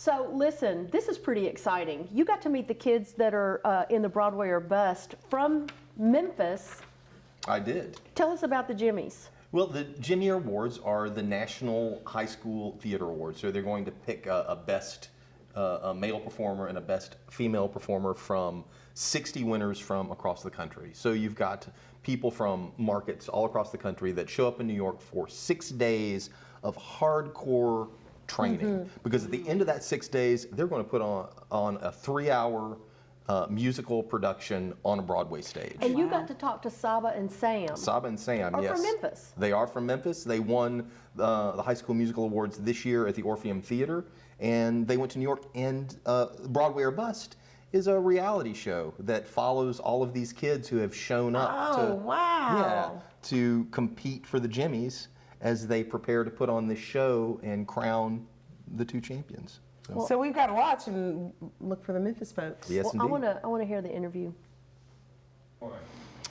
So listen, this is pretty exciting. You got to meet the kids that are in the Broadway or Bust from Memphis. I did. Tell us about the Jimmies. Well, the Jimmy Awards are the National High School Theater Awards. So they're going to pick a best a male performer and a best female performer from 60 winners from across the country. So you've got people from markets all across the country that show up in New York for 6 days of hardcore training. Because at the end of that 6 days, they're going to put on a 3-hour musical production on a Broadway stage. And you got to talk to Sabaa and Sam. Sabaa and Sam, yes. From Memphis. They are from Memphis. They won the High School Musical Awards this year at the Orpheum Theater, and they went to New York. And Broadway or Bust is a reality show that follows all of these kids who have shown up to compete for the Jimmies as they prepare to put on this show and crown the two champions. So we've got to watch and look for the Memphis folks. Yes, Well, indeed. I want to hear the interview.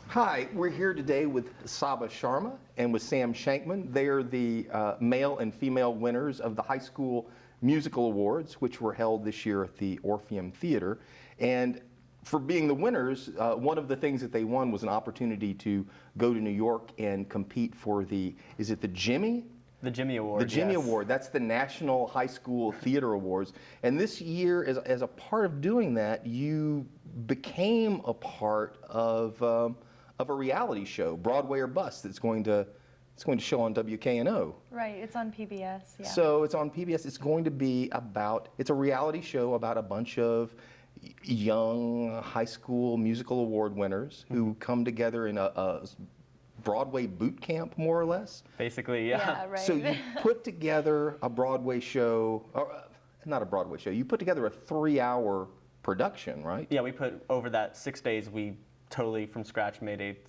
Hi, we're here today with Sabaa Sharma and with Sam Shankman. They are the male and female winners of the High School Musical Awards, which were held this year at the Orpheum Theater. And for being the winners, one of the things that they won was an opportunity to go to New York and compete for is it the Jimmy? The Jimmy Award. The Jimmy Award. That's the National High School Theater Awards. And this year, as a part of doing that, you became a part of a reality show, Broadway or Bust, that's going to show on WKNO. Right, it's on PBS, yeah. So it's on PBS. It's going to be it's a reality show about a bunch of young high school musical award winners who come together in a Broadway boot camp, more or less. Basically, yeah. Yeah, right. So you put together a Broadway show, or not a Broadway show, you put together a 3-hour production, right? Yeah, we put over that 6 days, we totally from scratch made it.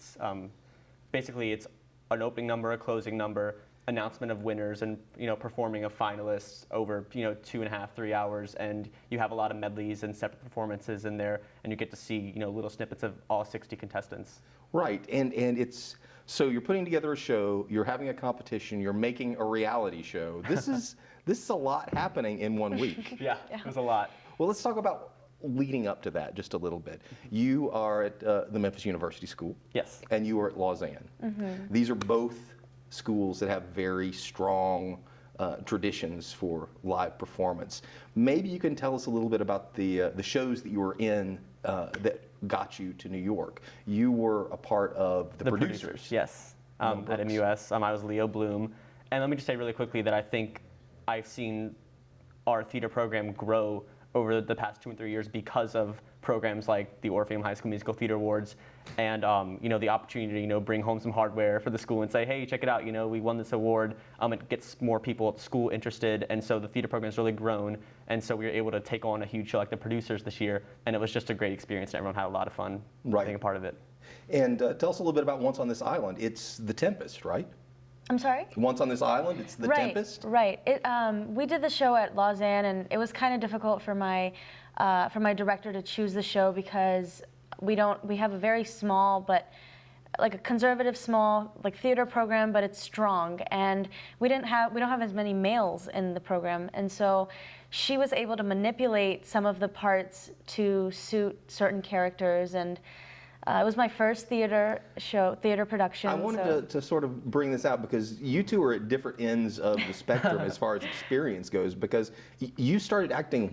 Basically, it's an opening number, a closing number, announcement of winners, and performing of finalists over 2.5, 3 hours, and you have a lot of medleys and separate performances in there, and you get to see little snippets of all 60 contestants. Right, and it's so you're putting together a show, you're having a competition, you're making a reality show. This is a lot happening in 1 week. Yeah, it was a lot. Well, let's talk about leading up to that just a little bit. You are at the Memphis University School. Yes. And you are at Lausanne. These are both schools that have very strong traditions for live performance. Maybe you can tell us a little bit about the shows that you were in that got you to New York. You were a part of the producers. Yes, at MUS. I was Leo Bloom. And let me just say really quickly that I think I've seen our theater program grow over the past 2 and 3 years because of programs like the Orpheum High School Musical Theater Awards, and the opportunity to bring home some hardware for the school and say, hey, check it out, we won this award. It gets more people at the school interested, and so the theater program has really grown, and so we were able to take on a huge show like the producers this year, and it was just a great experience, and everyone had a lot of fun being a part of it. And tell us a little bit about Once on This Island. It's The Tempest, right? I'm sorry? Once on This Island, it's The Tempest? Right. We did the show at Lausanne, and it was kind of difficult for my director to choose the show because we have a very small, but like a conservative small theater program, but it's strong, and we don't have as many males in the program, and so she was able to manipulate some of the parts to suit certain characters, and it was my first theater production. I wanted to sort of bring this out because you two are at different ends of the spectrum as far as experience goes, because you started acting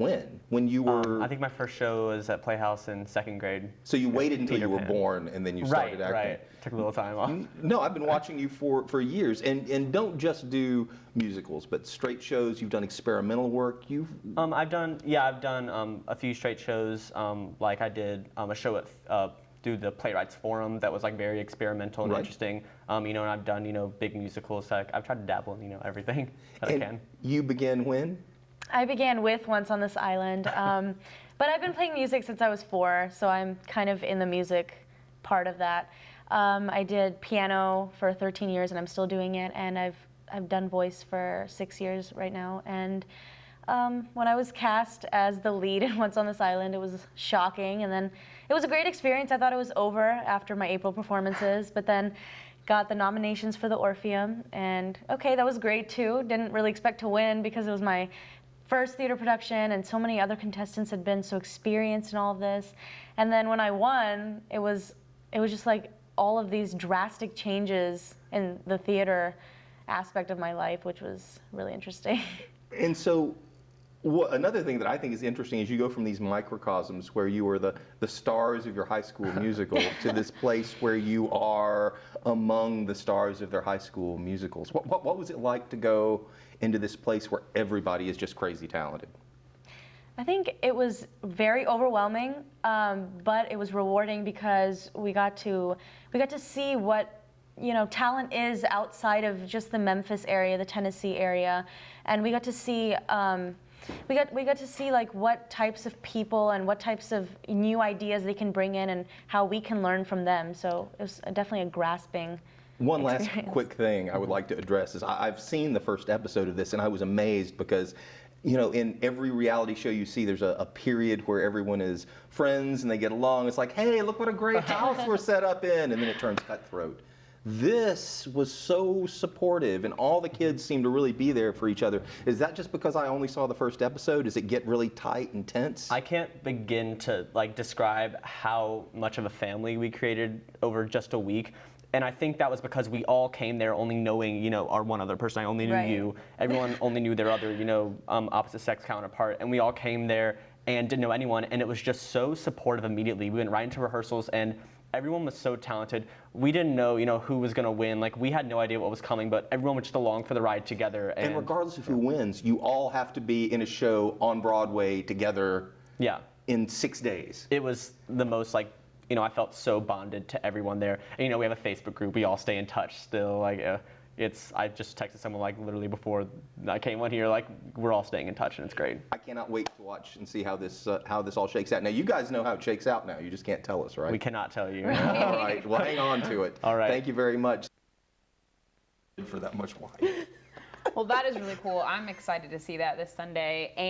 when you were... I think my first show was at Playhouse in 2nd grade. So you waited until you were born and then you started acting. Right. Took a little time off. No, I've been watching you for years, and don't just do musicals, but straight shows. You've done experimental work. I've done a few straight shows. Like I did a show at through the Playwrights Forum that was very experimental and interesting. And I've done big musicals. So I've tried to dabble in everything that I can. You began when? I began with Once on This Island, but I've been playing music since I was 4, so I'm kind of in the music part of that. I did piano for 13 years, and I'm still doing it, and I've done voice for 6 years right now. And when I was cast as the lead in Once on This Island, it was shocking, and then it was a great experience. I thought it was over after my April performances, but then got the nominations for the Orpheum, and okay, that was great too. Didn't really expect to win because it was my first theater production, and so many other contestants had been so experienced in all of this. And then when I won, it was just like all of these drastic changes in the theater aspect of my life, which was really interesting. And so, another thing that I think is interesting is you go from these microcosms where you were the stars of your high school musical to this place where you are among the stars of their high school musicals. What was it like to go into this place where everybody is just crazy talented? I think it was very overwhelming, but it was rewarding because we got to see what talent is outside of just the Memphis area, the Tennessee area, and we got to see. We got to see like what types of people and what types of new ideas they can bring in and how we can learn from them. So it was definitely a grasping One last experience. quick thing I would like to address is I've seen the first episode of this and I was amazed because in every reality show you see there's a period where everyone is friends and they get along. It's like, hey, look what a great house we're set up in, and then it turns cutthroat. This was so supportive, and all the kids seem to really be there for each other. Is that just because I only saw the first episode? Does it get really tight and tense? I can't begin to describe how much of a family we created over just a week. And I think that was because we all came there only knowing, our one other person. I only knew Right. you. Everyone only knew their other, opposite sex counterpart. And we all came there and didn't know anyone. And it was just so supportive immediately. We went right into rehearsals and everyone was so talented. We didn't know, who was going to win. Like, we had no idea what was coming, but everyone was just along for the ride together. And regardless of who wins, you all have to be in a show on Broadway together yeah, in 6 days. it was the most I felt so bonded to everyone there. And, we have a Facebook group. We all stay in touch still. I just texted someone literally before I came on here. We're all staying in touch and it's great. I cannot wait to watch and see how this all shakes out. Now, you guys know how it shakes out now. You just can't tell us, right? We cannot tell you. All right. Well, hang on to it. All right. Thank you very much for that much wine. Well, that is really cool. I'm excited to see that this Sunday. And